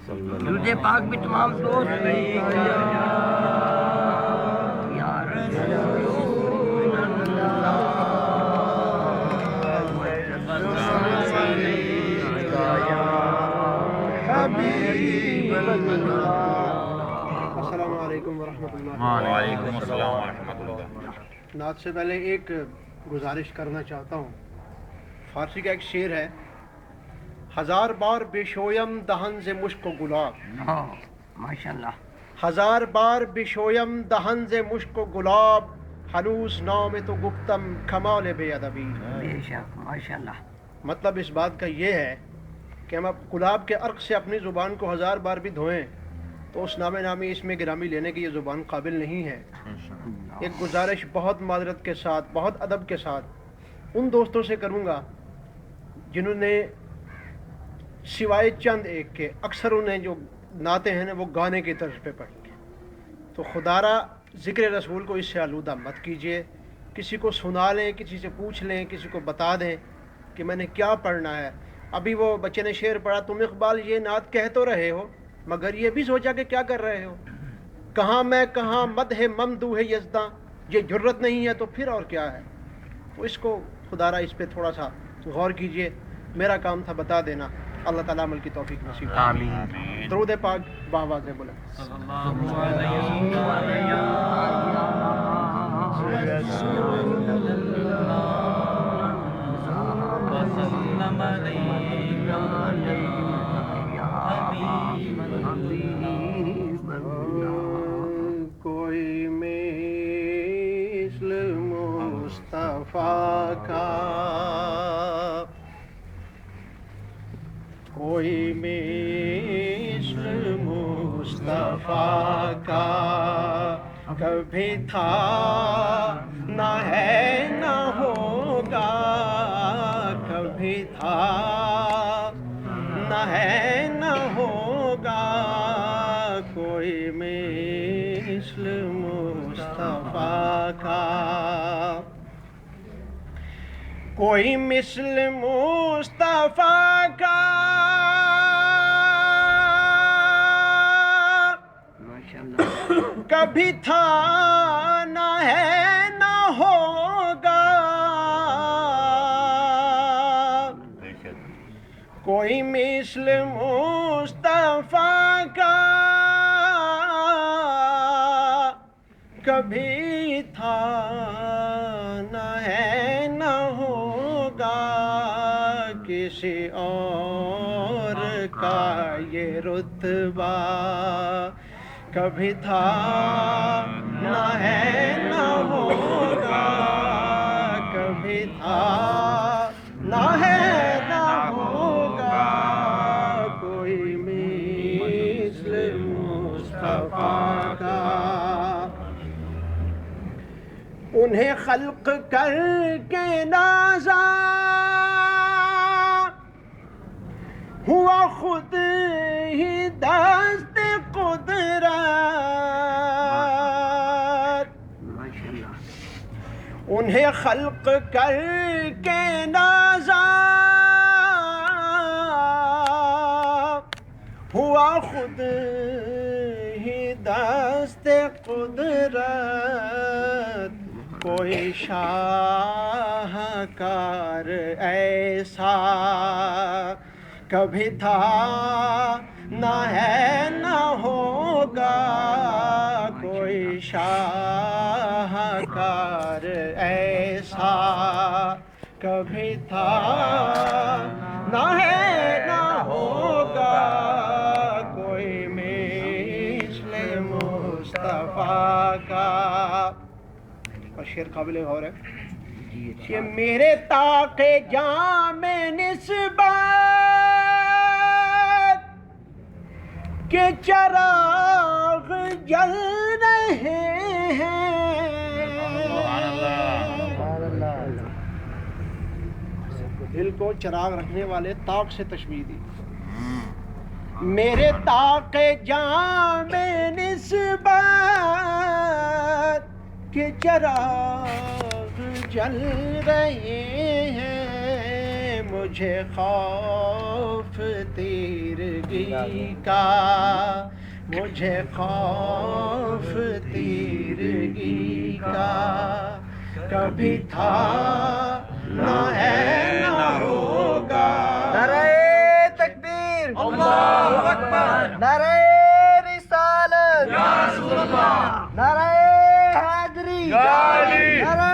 درود پاک بھی تمام دوست یا السلام علیکم ورحمۃ اللہ۔ وعلیکم السلام ورحمۃ اللہ۔ نعت سے پہلے ایک گزارش کرنا چاہتا ہوں۔ فارسی کا ایک شعر ہے، ہزار بار بے شویم دہن سے مشک و گلاب، ماشاء اللہ، ہزار بار بے شویم دہن سے مشک و گلاب، ہنوز نام تو گفتم کمال بے ادبی۔ بے شک ماشاء اللہ۔ مطلب اس بات کا یہ ہے کہ ہم اب گلاب کے عرق سے اپنی زبان کو ہزار بار بھی دھوئیں تو اس نام نامی اس میں گرامی لینے کی یہ زبان قابل نہیں ہے۔ ایک گزارش بہت معذرت کے ساتھ، بہت ادب کے ساتھ ان دوستوں سے کروں گا جنہوں نے سوائے چند ایک کے اکثر انہیں جو نعتیں ہیں وہ گانے کی طرز پہ پڑھی ہیں، تو خدا را ذکر رسول کو اس سے آلودہ مت کیجیے۔ کسی کو سنا لیں، کسی سے پوچھ لیں، کسی کو بتا دیں کہ میں نے کیا پڑھنا ہے۔ ابھی وہ بچے نے شعر پڑھا، تم اقبال یہ نعت کہہ تو رہے ہو مگر یہ بھی سوچا کہ کیا کر رہے ہو؟ کہاں میں کہاں مدح ممدوح یزداں، یہ جرت نہیں ہے تو پھر اور کیا ہے؟ تو اس کو خدا را اس پہ تھوڑا سا غور کیجئے۔ میرا کام تھا بتا دینا، اللہ تعالیٰ عمل کی توفیق نصیب کرے۔ آمین۔ درود پاک بآواز بلند۔ کوئی مثل مصطفیٰ کا، کوئی مثل مصطفیٰ کا کبھی تھا نہ ہے نہ ہوگا، کبھی تھا نہ ہے نہ ہوگا، کوئی مثل مصطفیٰ کا، کوئی مثل مصطفیٰ کا کبھی تھا نہ ہے نہ ہوگا، کوئی مثل مصطفیٰ کا کبھی تھا نہ ہے نہ ہوگا، کسی اور کا یہ رتبہ کبھی تھا نہ ہے نہ ہوگا، کبھی تھا نہ ہے نہ ہوگا، کوئی مثل مصطفیٰ کا۔ انہیں خلق کر کے نازا ہوا خود ہی دست قدرت، انہیں خلق کر کے نازا ہوا خود ہی دست قدرت، کوئی شاہکار ایسا کبھی تھا نہ ہے نہ ہوگا، کوئی شاہکار ایسا کبھی تھا نہ ہے نہ ہوگا، کوئی مثل مصطفیٰ کا۔ اور شعر قابل غور ہے کہ میرے طاق جام نسبت کے چراغ جل رہے ہیں، دل کو چراغ رکھنے والے طاق سے تشبیہ دی۔ میرے طاق جام نسبت کے چراغ جل رہے ہیں، مجھے خوف تیرگی کا مجھے خوف تیرگی کا کبھی تھا نہ ہے نہ ہوگا نعرہ تکبیر اللہ اکبر نعرہ رسالت یا رسول اللہ نعرہ حیدری یا علی نعرہ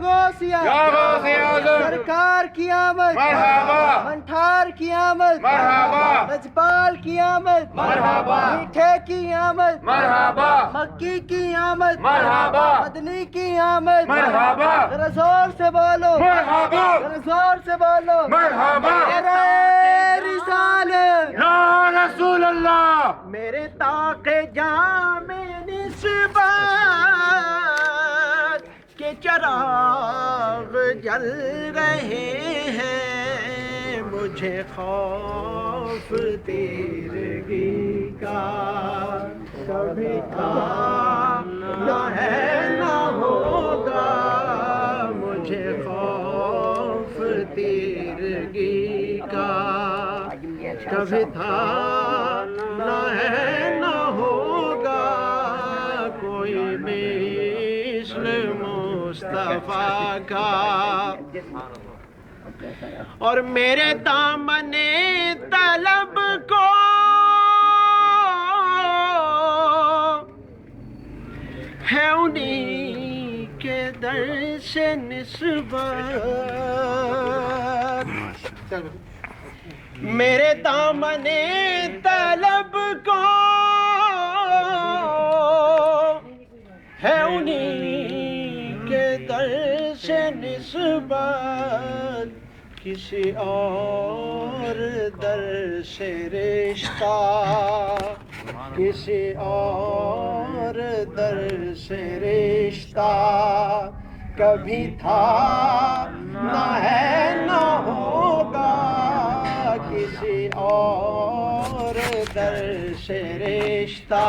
غوثیہ یا غوث اعظم سرکار کی آمد مرحبا منٹھار کی آمد مرحبا لجپال کی آمد مرحبا میٹھے کی آمد مرحبا مکی کی آمد مرحبا مدنی کی آمد مرحبا ذرا زور سے بولو مرحبا ذرا زور سے بولو مرحبا نعرہ رسالت یا رسول اللہ میرے طاق جام نسبت کے چراغ جل رہے ہیں مجھے خوف تیرگی کا کبھی تھا نہ ہے نہ ہوگا مجھے خوف تیرگی کا کبھی تھا نہ ہے نہ ہوگا کوئی مثل مصطفیٰ کا اور میرے دامن طلب کو ہے انہی کے در سے نسبت میرے دامن طلب کو ہے انہی کے در سے نسبت کسی اور در سے رشتہ کسی اور در سے رشتہ کبھی تھا نہ ہے نہ ہوگا کسی اور در سے رشتہ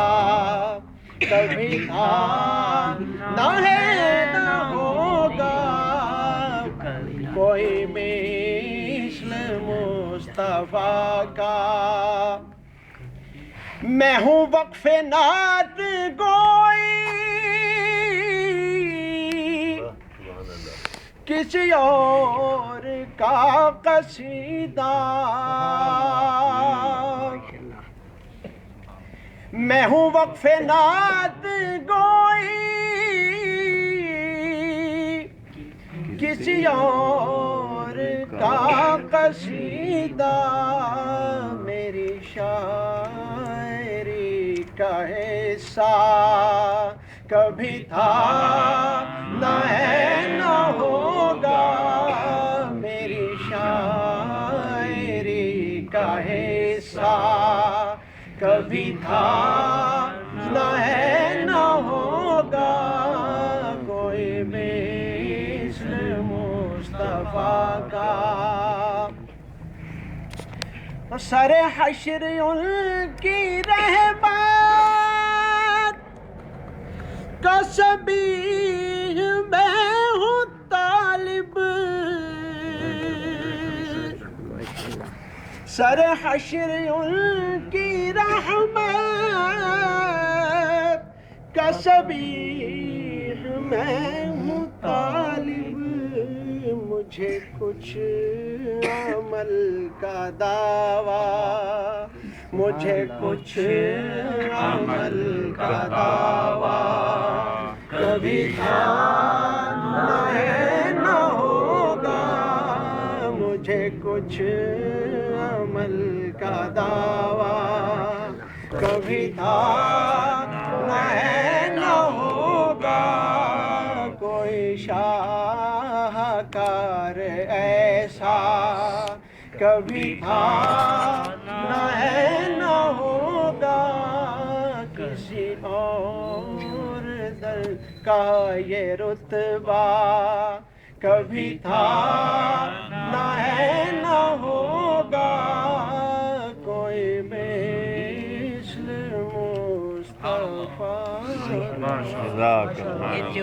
کبھی تھا نہ ہے نہ ہوگا کوئی مثل مصطفیٰ کا میں ہوں وقف نعت گوئی کسی اور کا قصیدہ میں ہوں وقف نعت گوئی کسی اور کا قصیدہ میری شاعری کا حصہ کبھی تھا نہ ہے نہ ہوگا میری شاعری کا حصہ کبھی تھا نہ ہے نہ ہوگا کوئی مثل مصطفیٰ کا سر حشر ان کی رحمت کا سبیح میں ہوں طالب سر حشر ان کی رحمت کا سبیح میں ہوں طالب مجھے کچھ عمل کا دعویٰ مجھے کچھ عمل کا دعویٰ کبھی تھا نہ ہے نہ ہوگا مجھے کچھ عمل کا دعویٰ کبھی تھا نہ ہے نہ ہوگا کوئی شاہکار ایسا کبھی تھا نہ ہے نہ ہوگا کسی اور در کا یہ رتبہ کبھی تھا نہ ہے نہ ہوگا کوئی مثل مصطفیٰ جزاک اللہ یہ